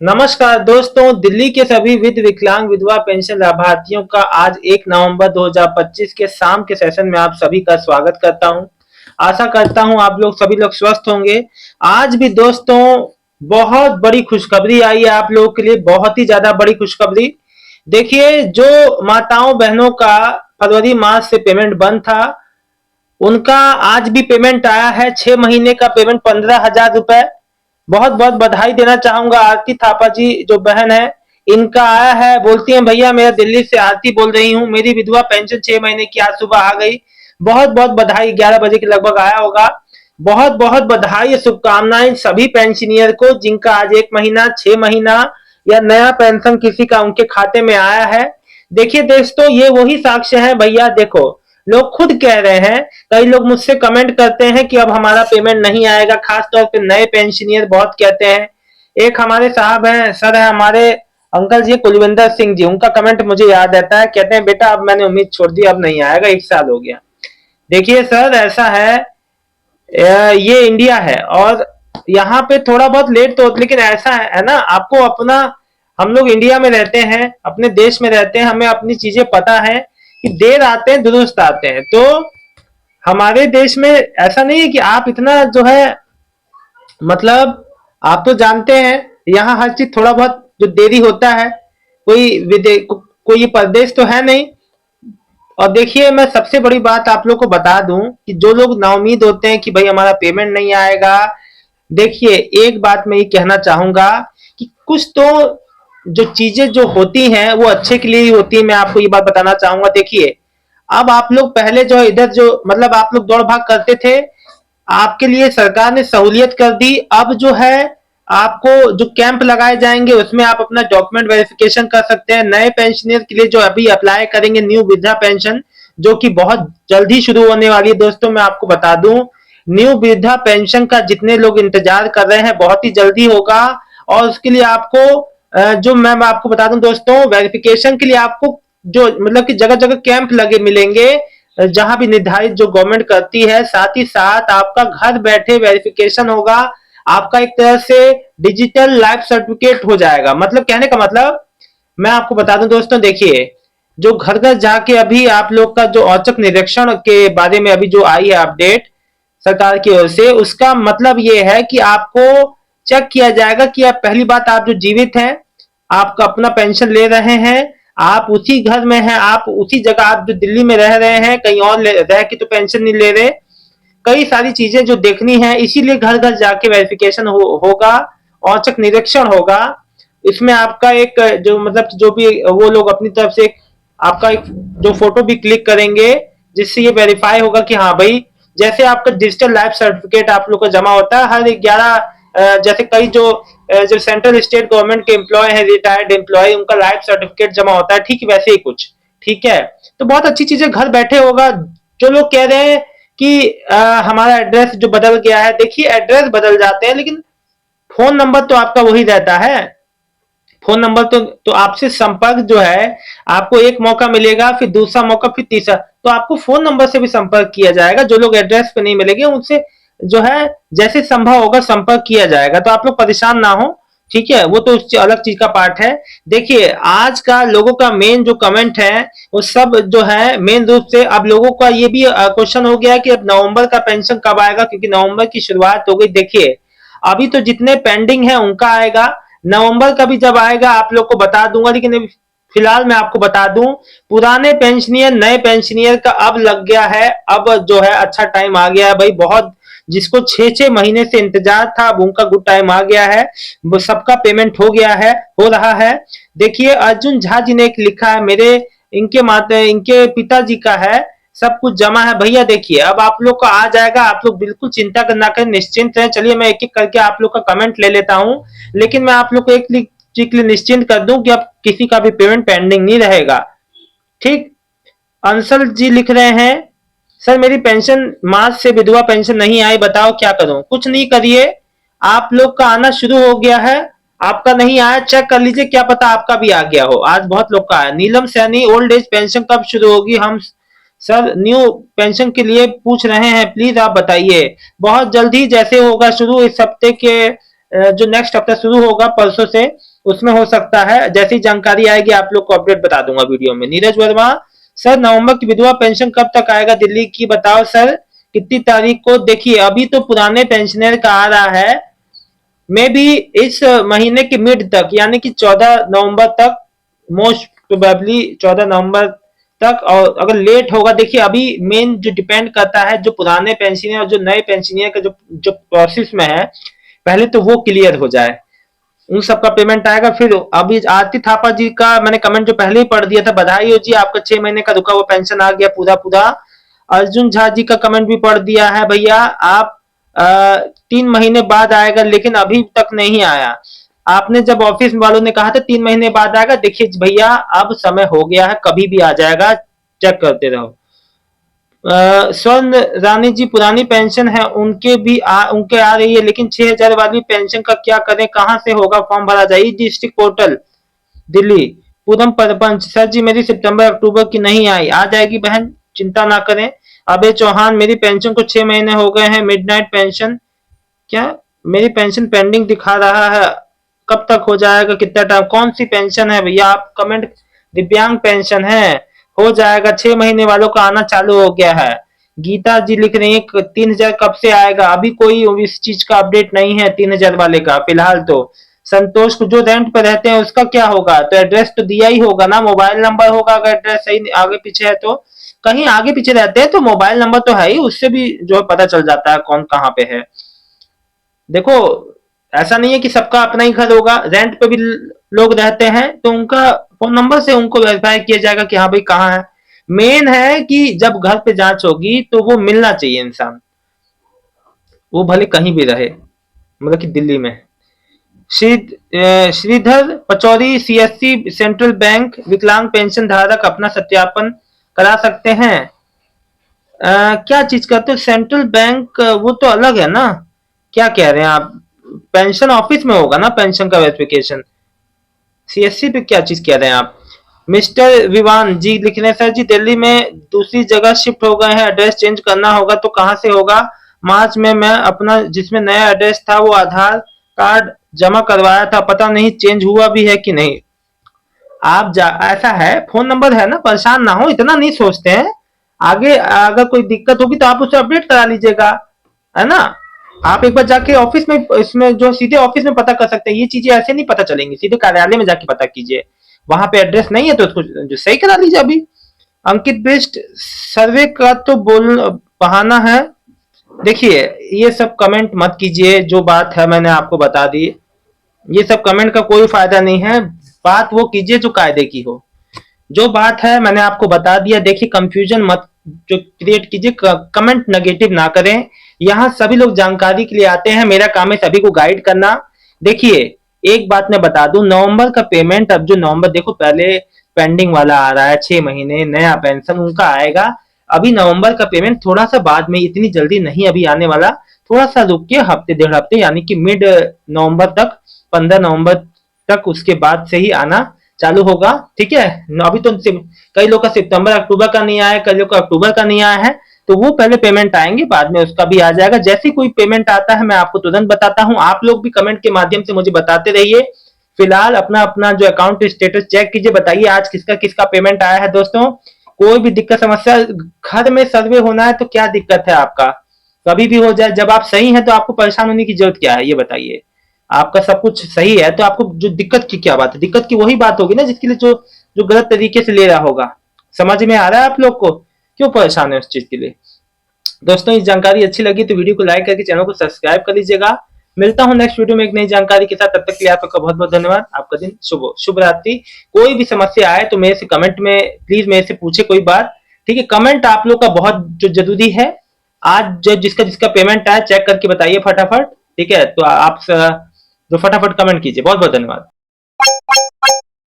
नमस्कार दोस्तों, दिल्ली के सभी विकलांग विधवा पेंशन लाभार्थियों का आज 1 नवंबर 2025 के शाम के सेशन में आप सभी का स्वागत करता हूं। आशा करता हूं आप लोग सभी लोग स्वस्थ होंगे। आज भी दोस्तों बहुत बड़ी खुशखबरी आई है आप लोगों के लिए, बहुत ही ज्यादा बड़ी खुशखबरी। देखिए, जो माताओं बहनों का फरवरी मार्च से पेमेंट बंद था, उनका आज भी पेमेंट आया है। 6 महीने का पेमेंट 15,000 रुपए। बहुत बहुत बधाई देना चाहूंगा आरती थापा जी जो बहन है, इनका आया है। बोलती हैं भैया मैं दिल्ली से आरती बोल रही हूँ, मेरी विधवा पेंशन 6 महीने की आज सुबह आ गई। बहुत बहुत बधाई। 11 बजे के लगभग आया होगा। बहुत बहुत बधाई, शुभकामनाएं सभी पेंशनियर को जिनका आज 1 महीना, 6 महीना या नया पेंशन किसी का उनके खाते में आया है। देखिए दोस्तों, ये वही साक्ष्य है भैया। देखो, लोग खुद कह रहे हैं, कई लोग मुझसे कमेंट करते हैं कि अब हमारा पेमेंट नहीं आएगा। खास तौर पे नए पेंशनियर बहुत कहते हैं। एक हमारे साहब हैं, सर है हमारे, अंकल जी कुलविंदर सिंह जी, उनका कमेंट मुझे याद रहता है। कहते हैं बेटा अब मैंने उम्मीद छोड़ दी, अब नहीं आएगा, 1 साल हो गया। देखिए सर, ऐसा है, ये इंडिया है और यहाँ पे थोड़ा बहुत लेट तो, लेकिन ऐसा है ना, आपको अपना, हम लोग इंडिया में रहते हैं, अपने देश में रहते हैं, हमें अपनी चीजें पता है कि देर आते हैं दुरुस्त आते हैं। तो हमारे देश में ऐसा नहीं है कि आप इतना जो है, मतलब आप तो जानते हैं यहाँ हर चीज थोड़ा बहुत जो देरी होता है। कोई परदेश तो है नहीं। और देखिए, मैं सबसे बड़ी बात आप लोग को बता दूं कि जो लोग नाउमीद होते हैं कि भाई हमारा पेमेंट नहीं आएगा, देखिए एक बात मैं ये कहना चाहूंगा कि कुछ तो जो चीजें जो होती हैं वो अच्छे के लिए ही होती है। मैं आपको ये बात बताना चाहूंगा। देखिए, अब आप लोग पहले जो इधर जो मतलब आप लोग दौड़ भाग करते थे, आपके लिए सरकार ने सहूलियत कर दी। अब जो है आपको जो कैंप लगाए जाएंगे उसमें आप अपना डॉक्यूमेंट वेरिफिकेशन कर सकते हैं। नए पेंशनर के लिए जो अभी अप्लाई करेंगे न्यू वृद्धा पेंशन, जो कि बहुत जल्दी शुरू होने वाली है दोस्तों, मैं आपको बता दूं, न्यू वृद्धा पेंशन का जितने लोग इंतजार कर रहे हैं बहुत ही जल्दी होगा। और उसके लिए आपको जो मैं आपको बता दूं दोस्तों, वेरिफिकेशन के लिए आपको जो मतलब कि जगह जगह कैंप लगे मिलेंगे, जहां भी निर्धारित जो गवर्नमेंट करती है। साथ ही साथ आपका घर बैठे वेरिफिकेशन होगा। आपका एक तरह से डिजिटल लाइफ सर्टिफिकेट हो जाएगा। मतलब कहने का मतलब, मैं आपको बता दूं दोस्तों, देखिए जो घर घर जाके अभी आप लोग का जो औचक निरीक्षण के बारे में अभी जो आई है अपडेट सरकार की ओर से, उसका मतलब ये है कि आपको चेक किया जाएगा कि आप, पहली बात, आप जो जीवित हैं, आपका अपना पेंशन ले रहे हैं, आप उसी घर में हैं, आप उसी जगह, आप जो दिल्ली में रह रहे हैं, कहीं और रह के तो पेंशन नहीं ले रहे। कई सारी चीजें जो देखनी है, इसीलिए घर घर जाके वेरिफिकेशन होगा, औचक निरीक्षण होगा। इसमें आपका एक जो मतलब जो भी वो लोग अपनी तरफ से आपका एक जो फोटो भी क्लिक करेंगे, जिससे ये वेरीफाई होगा कि हाँ भाई, जैसे आपका डिजिटल लाइफ सर्टिफिकेट आप लोग का जमा होता है हर 11, जैसे कई जो सेंट्रल स्टेट गवर्नमेंट के एम्प्लॉय है, रिटायर्ड एम्प्लॉय, उनका लाइफ सर्टिफिकेट जमा होता है, ठीक वैसे ही कुछ। ठीक है, तो बहुत अच्छी चीजें घर बैठे होगा। जो लोग कह रहे हैं कि हमारा एड्रेस जो बदल गया है, देखिए एड्रेस बदल जाते हैं लेकिन फोन नंबर तो आपका वही रहता है। फोन नंबर तो आपसे संपर्क जो है, आपको एक मौका मिलेगा, फिर दूसरा मौका, फिर तीसरा, तो आपको फोन नंबर से भी संपर्क किया जाएगा। जो लोग एड्रेस पे नहीं मिलेंगे उनसे जो है जैसे संभव होगा संपर्क किया जाएगा। तो आप लोग परेशान ना हो, ठीक है, वो तो अलग चीज का पार्ट है। देखिए, आज का लोगों का मेन जो कमेंट है वो सब जो है मेन रूप से, अब लोगों का ये भी क्वेश्चन हो गया है कि अब नवंबर का पेंशन कब आएगा, क्योंकि नवंबर की शुरुआत हो गई। देखिए, अभी तो जितने पेंडिंग है उनका आएगा। नवंबर का भी जब आएगा आप लोग को बता दूंगा, लेकिन अभी फिलहाल मैं आपको बता दूं, पुराने पेंशनियर नए पेंशनियर का अब लग गया है। अब जो है अच्छा टाइम आ गया है भाई। बहुत जिसको 6-6 महीने से इंतजार था, अब उनका गुड टाइम आ गया है। वो सबका पेमेंट हो गया है, हो रहा है। देखिए, अर्जुन झा जी ने एक लिखा है, मेरे इनके माते इनके पिताजी का है, सब कुछ जमा है भैया। देखिए, अब आप लोग को आ जाएगा, आप लोग बिल्कुल चिंता करना करें, निश्चिंत रहें। चलिए मैं एक एक करके आप लोग का कमेंट ले लेता हूं, लेकिन मैं आप लोग को एक चीज के लिए निश्चिंत कर दूं कि अब किसी का भी पेमेंट पेंडिंग नहीं रहेगा। ठीक। अंशल जी लिख रहे हैं, सर मेरी पेंशन मार्च से विधवा पेंशन नहीं आई, बताओ क्या करूं। कुछ नहीं करिए, आप लोग का आना शुरू हो गया है। आपका नहीं आया, चेक कर लीजिए, क्या पता आपका भी आ गया हो। आज बहुत लोग का आया। नीलम सैनी, ओल्ड एज पेंशन कब शुरू होगी? हम सर न्यू पेंशन के लिए पूछ रहे हैं, प्लीज आप बताइए। बहुत जल्दी जैसे होगा शुरू, इस हफ्ते के जो नेक्स्ट हफ्ता शुरू होगा परसों से, उसमें हो सकता है। जैसी जानकारी आएगी आप लोग को अपडेट बता दूंगा वीडियो में। नीरज वर्मा, सर नवंबर की विधवा पेंशन कब तक आएगा दिल्ली की, बताओ सर कितनी तारीख को। देखिए अभी तो पुराने पेंशनर का आ रहा है, मे बी इस महीने के मिड तक, यानी कि 14 नवंबर तक, मोस्ट प्रोबेबली 14 नवंबर तक। और अगर लेट होगा, देखिए अभी मेन जो डिपेंड करता है जो पुराने पेंशनर और जो नए पेंशनर का जो जो प्रोसेस में है, पहले तो वो क्लियर हो जाए, उन सबका पेमेंट आएगा। फिर अभी आरती थापा जी का मैंने कमेंट जो पहले ही पढ़ दिया था, बधाई हो जी आपका 6 महीने का रुका हुआ पेंशन आ गया पूरा पूरा। अर्जुन झा जी का कमेंट भी पढ़ दिया है, भैया आप 3 महीने बाद आएगा लेकिन अभी तक नहीं आया। आपने जब ऑफिस वालों ने कहा था 3 महीने बाद आएगा, देखिए भैया अब समय हो गया है, कभी भी आ जाएगा, चेक करते रहो। स्वर्ण रानी जी, पुरानी पेंशन है उनके आ रही है, लेकिन 6,000 वाली पेंशन का क्या करें, कहाँ से होगा फॉर्म भरा जाए, district portal Delhi. Poonam Parpanch, sir ji मेरी सितंबर अक्टूबर की नहीं आई, आ जाएगी बहन, चिंता ना करें। अबे चौहान, मेरी पेंशन को 6 महीने हो गए हैं, मिडनाइट पेंशन, क्या मेरी पेंशन पेंडिंग दिखा रहा है, कब तक हो जाएगा, कितना टाइम, कौन सी पेंशन है भैया आप कमेंट। दिव्यांग पेंशन है, हो जाएगा, 6 महीने वालों का आना चालू हो गया है। गीता जी लिख रही है 3,000 कब से आएगा, अभी कोई इस चीज का अपडेट नहीं है 3,000 वाले का फिलहाल तो। संतोष को, जो रेंट पे रहते हैं उसका क्या होगा, तो एड्रेस तो दिया ही होगा ना, मोबाइल नंबर होगा, अगर एड्रेस सही आगे पीछे है तो। कहीं आगे पीछे रहते हैं तो मोबाइल नंबर तो है ही, उससे भी जो है पता चल जाता है कौन कहाँ पे है। देखो ऐसा नहीं है कि सबका अपना ही घर होगा, रेंट पे भी लोग रहते हैं तो उनका फोन नंबर से उनको वेरीफाई किया जाएगा कि हाँ भाई कहाँ है। मेन है कि जब घर पे जांच होगी तो वो मिलना चाहिए इंसान, वो भले कहीं भी रहे, मतलब कि दिल्ली में। Shridhar Pachauri, CSC central bank, विकलांग पेंशन धारक अपना सत्यापन करा सकते हैं। क्या चीज करते हो, सेंट्रल बैंक वो तो अलग है ना, क्या कह रहे हैं आप, पेंशन ऑफिस में होगा ना पेंशन का वेरिफिकेशन, सीएससी पे क्या चीज कह रहे हैं आप। मिस्टर विवान जी लिख रहे हैं, सर जी दिल्ली में दूसरी जगह शिफ्ट हो गए हैं, एड्रेस चेंज करना होगा तो कहाँ से होगा। मार्च में मैं अपना जिसमें नया एड्रेस था वो आधार कार्ड जमा करवाया था, पता नहीं चेंज हुआ भी है कि नहीं। आप जा ऐसा है, फोन नंबर है ना, परेशान ना हो, इतना नहीं सोचते हैं। आगे अगर कोई दिक्कत होगी तो आप उसे अपडेट करा लीजिएगा, है ना। आप एक बार जाके ऑफिस में, इसमें जो सीधे ऑफिस में पता कर सकते हैं, ये चीजें ऐसे नहीं पता चलेंगी, सीधे कार्यालय में जाके पता कीजिए। वहां पे एड्रेस नहीं है तो उसको जो सही करा लीजिए अभी। अंकित बेस्ट, सर्वे का तो बोल बहाना है। देखिए ये सब कमेंट मत कीजिए, जो बात है मैंने आपको बता दी, ये सब कमेंट का कोई फायदा नहीं है। बात वो कीजिए जो कायदे की हो, जो बात है मैंने आपको बता दिया। देखिए कंफ्यूजन मत जो क्रिएट कीजिए, कमेंट नेगेटिव ना करें। यहाँ सभी लोग जानकारी के लिए आते हैं, मेरा काम है सभी को गाइड करना। देखिए एक बात मैं बता दूं, नवंबर का पेमेंट, अब जो नवंबर देखो पहले पेंडिंग वाला आ रहा है 6 महीने नया पेंशन उनका आएगा, अभी नवंबर का पेमेंट थोड़ा सा बाद में, इतनी जल्दी नहीं अभी आने वाला, थोड़ा सा रुक के हफ्ते 1.5 हफ्ते यानी कि मिड नवंबर तक, 15 नवंबर तक उसके बाद से ही आना चालू होगा, ठीक है। अभी तो कई लोग का सितंबर अक्टूबर का नहीं आया, कई लोग का अक्टूबर का नहीं आया है, तो वो पहले पेमेंट आएंगे, बाद में उसका भी आ जाएगा। जैसे कोई पेमेंट आता है मैं आपको तुरंत बताता हूँ, आप लोग भी कमेंट के माध्यम से मुझे बताते रहिए। फिलहाल अपना अपना जो अकाउंट स्टेटस चेक कीजिए, बताइए आज किसका किसका पेमेंट आया है दोस्तों। कोई भी दिक्कत समस्या, घर में सर्वे होना है तो क्या दिक्कत है आपका, कभी भी हो जाए, जब आप सही हैं तो आपको परेशान होने की जरूरत क्या है, ये बताइए। आपका सब कुछ सही है तो आपको जो दिक्कत की क्या बात है, दिक्कत की वही बात होगी ना जिसके लिए जो जो गलत तरीके से ले रहा होगा। समझ में आ रहा है आप लोग को, क्यों परेशान है उस चीज के लिए। दोस्तों ये जानकारी अच्छी लगी तो वीडियो को लाइक करके चैनल को सब्सक्राइब कर लीजिएगा। मिलता हूं नेक्स्ट वीडियो में एक नई जानकारी के साथ, तब तक के लिए आपका बहुत बहुत धन्यवाद। आपका दिन शुभ हो, शुभ रात्रि। कोई भी समस्या आए तो मेरे से कमेंट में प्लीज मेरे से पूछे कोई बात, ठीक है। कमेंट आप लोग का बहुत जो जरूरी है, आज जो जिसका जिसका पेमेंट आया चेक करके बताइए फटाफट, ठीक है। तो आप जो फटाफट कमेंट कीजिए, बहुत बहुत धन्यवाद।